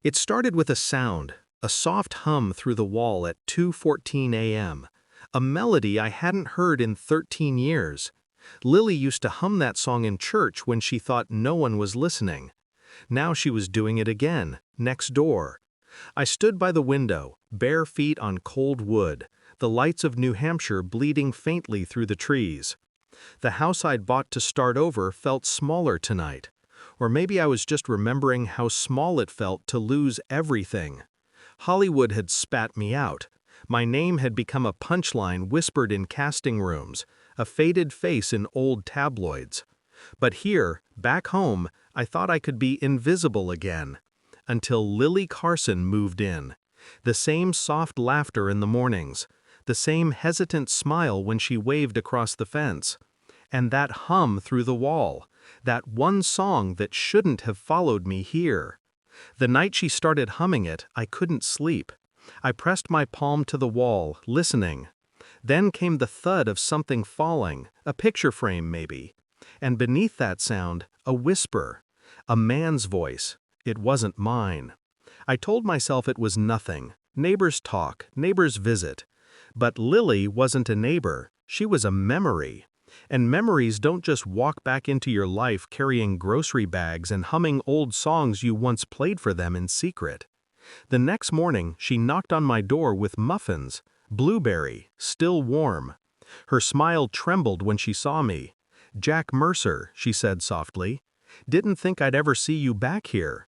It started with a sound, a soft hum through the wall at 2:14 a.m., a melody I hadn't heard in 13 years. Lily used to hum that song in church when she thought no one was listening. Now she was doing it again, next door. I stood by the window, bare feet on cold wood, the lights of New Hampshire bleeding faintly through the trees. The house I'd bought to start over felt smaller tonight. Or maybe I was just remembering how small it felt to lose everything. Hollywood had spat me out. My name had become a punchline whispered in casting rooms, a faded face in old tabloids. But here, back home, I thought I could be invisible again. Until Lily Carson moved in. The same soft laughter in the mornings, the same hesitant smile when she waved across the fence. And that hum through the wall, that one song that shouldn't have followed me here. The night she started humming it, I couldn't sleep. I pressed my palm to the wall, listening. Then came the thud of something falling, a picture frame maybe. And beneath that sound, a whisper. A man's voice. It wasn't mine. I told myself it was nothing. Neighbors talk, neighbors visit. But Lily wasn't a neighbor. She was a memory. And memories don't just walk back into your life carrying grocery bags and humming old songs you once played for them in secret. The next morning, she knocked on my door with muffins, blueberry, still warm. Her smile trembled when she saw me. "Jack Mercer," she said softly. "Didn't think I'd ever see you back here."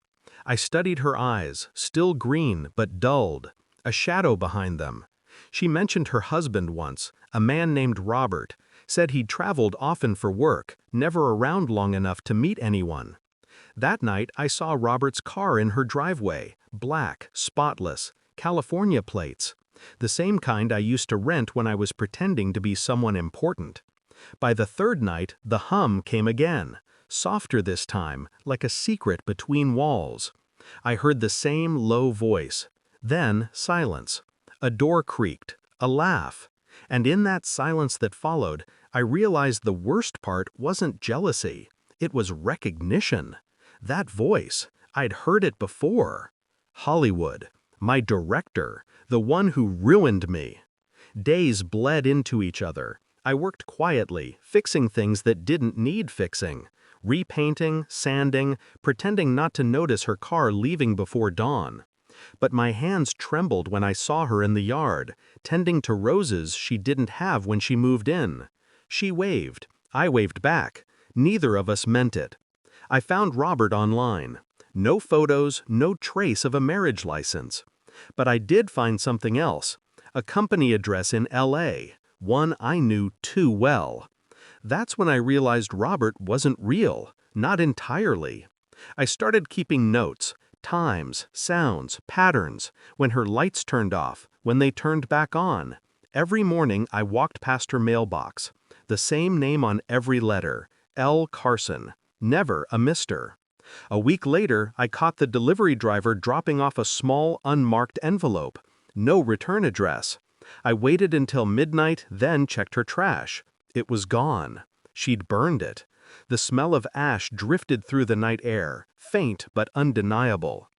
I studied her eyes, still green but dulled, a shadow behind them. She mentioned her husband once, a man named Robert, said he'd traveled often for work, never around long enough to meet anyone. That night I saw Robert's car in her driveway, black, spotless, California plates, the same kind I used to rent when I was pretending to be someone important. By the third night, the hum came again, softer this time, like a secret between walls. I heard the same low voice. Then silence. A door creaked, a laugh. And in that silence that followed, I realized the worst part wasn't jealousy. It was recognition. That voice, I'd heard it before. Hollywood, my director, the one who ruined me. Days bled into each other. I worked quietly, fixing things that didn't need fixing. Repainting, sanding, pretending not to notice her car leaving before dawn. But my hands trembled when I saw her in the yard, tending to roses she didn't have when she moved in. She waved. I waved back. Neither of us meant it. I found Robert online. No photos, no trace of a marriage license. But I did find something else. A company address in LA, one I knew too well. That's when I realized Robert wasn't real, not entirely. I started keeping notes. Times, sounds, patterns, when her lights turned off, when they turned back on. Every morning I walked past her mailbox. The same name on every letter, L. Carson, never a Mr. A week later, I caught the delivery driver dropping off a small, unmarked envelope. No return address. I waited until midnight, then checked her trash. It was gone. She'd burned it. The smell of ash drifted through the night air, faint but undeniable.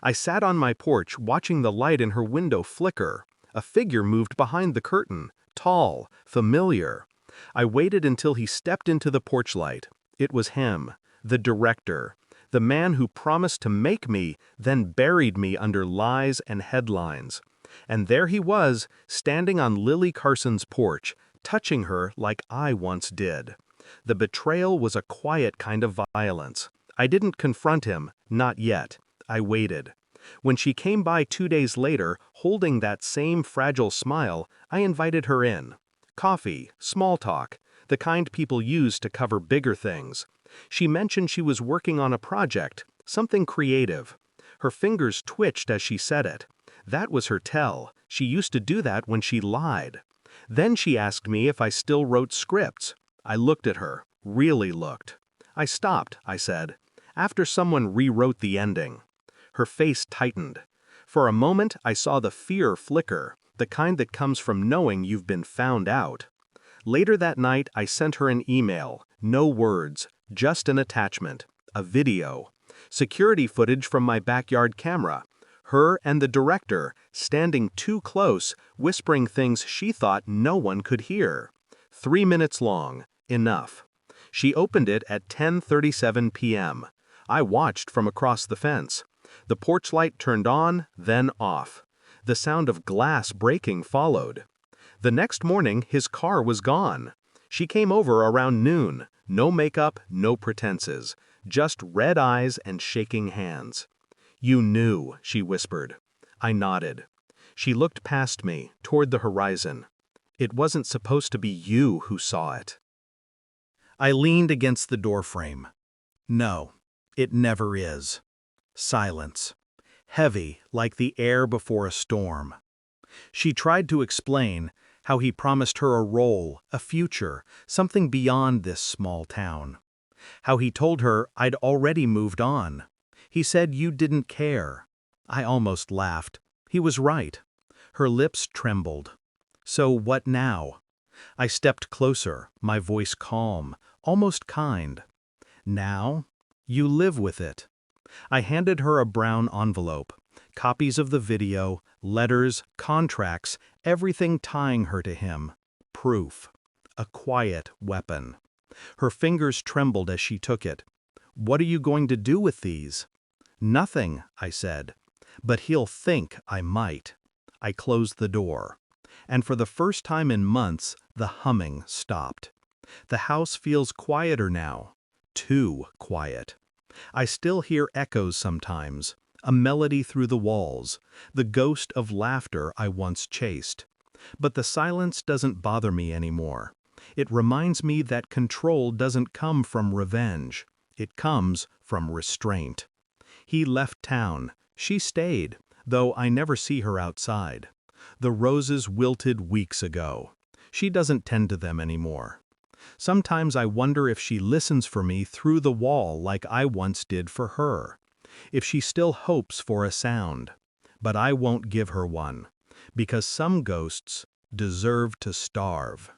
I sat on my porch watching the light in her window flicker. A figure moved behind the curtain, tall, familiar. I waited until he stepped into the porch light. It was him, the director, the man who promised to make me, then buried me under lies and headlines. And there he was, standing on Lily Carson's porch, touching her like I once did. The betrayal was a quiet kind of violence. I didn't confront him, not yet. I waited. When she came by 2 days later, holding that same fragile smile, I invited her in. Coffee, small talk, the kind people use to cover bigger things. She mentioned she was working on a project, something creative. Her fingers twitched as she said it. That was her tell. She used to do that when she lied. Then she asked me if I still wrote scripts. I looked at her, really looked. I stopped, I said, after someone rewrote the ending. Her face tightened. For a moment, I saw the fear flicker, the kind that comes from knowing you've been found out. Later that night, I sent her an email, no words, just an attachment, a video. Security footage from my backyard camera. Her and the director, standing too close, whispering things she thought no one could hear. 3 minutes long. Enough. She opened it at 10:37 p.m. I watched from across the fence. The porch light turned on, then off. The sound of glass breaking followed. The next morning, his car was gone. She came over around noon. No makeup, no pretenses. Just red eyes and shaking hands. "You knew," she whispered. I nodded. She looked past me, toward the horizon. "It wasn't supposed to be you who saw it." I leaned against the doorframe. "No, it never is." Silence. Heavy, like the air before a storm. She tried to explain how he promised her a role, a future, something beyond this small town. How he told her I'd already moved on. He said you didn't care. I almost laughed. He was right. Her lips trembled. "So what now?" I stepped closer, my voice calm, almost kind. "Now? You live with it." I handed her a brown envelope. Copies of the video, letters, contracts, everything tying her to him. Proof. A quiet weapon. Her fingers trembled as she took it. "What are you going to do with these?" "Nothing," I said. "But he'll think I might." I closed the door. And for the first time in months, the humming stopped. The house feels quieter now. Too quiet. I still hear echoes sometimes, a melody through the walls, the ghost of laughter I once chased. But the silence doesn't bother me anymore. It reminds me that control doesn't come from revenge. It comes from restraint. He left town. She stayed, though I never see her outside. The roses wilted weeks ago. She doesn't tend to them anymore. Sometimes I wonder if she listens for me through the wall like I once did for her. If she still hopes for a sound. But I won't give her one. Because some ghosts deserve to starve.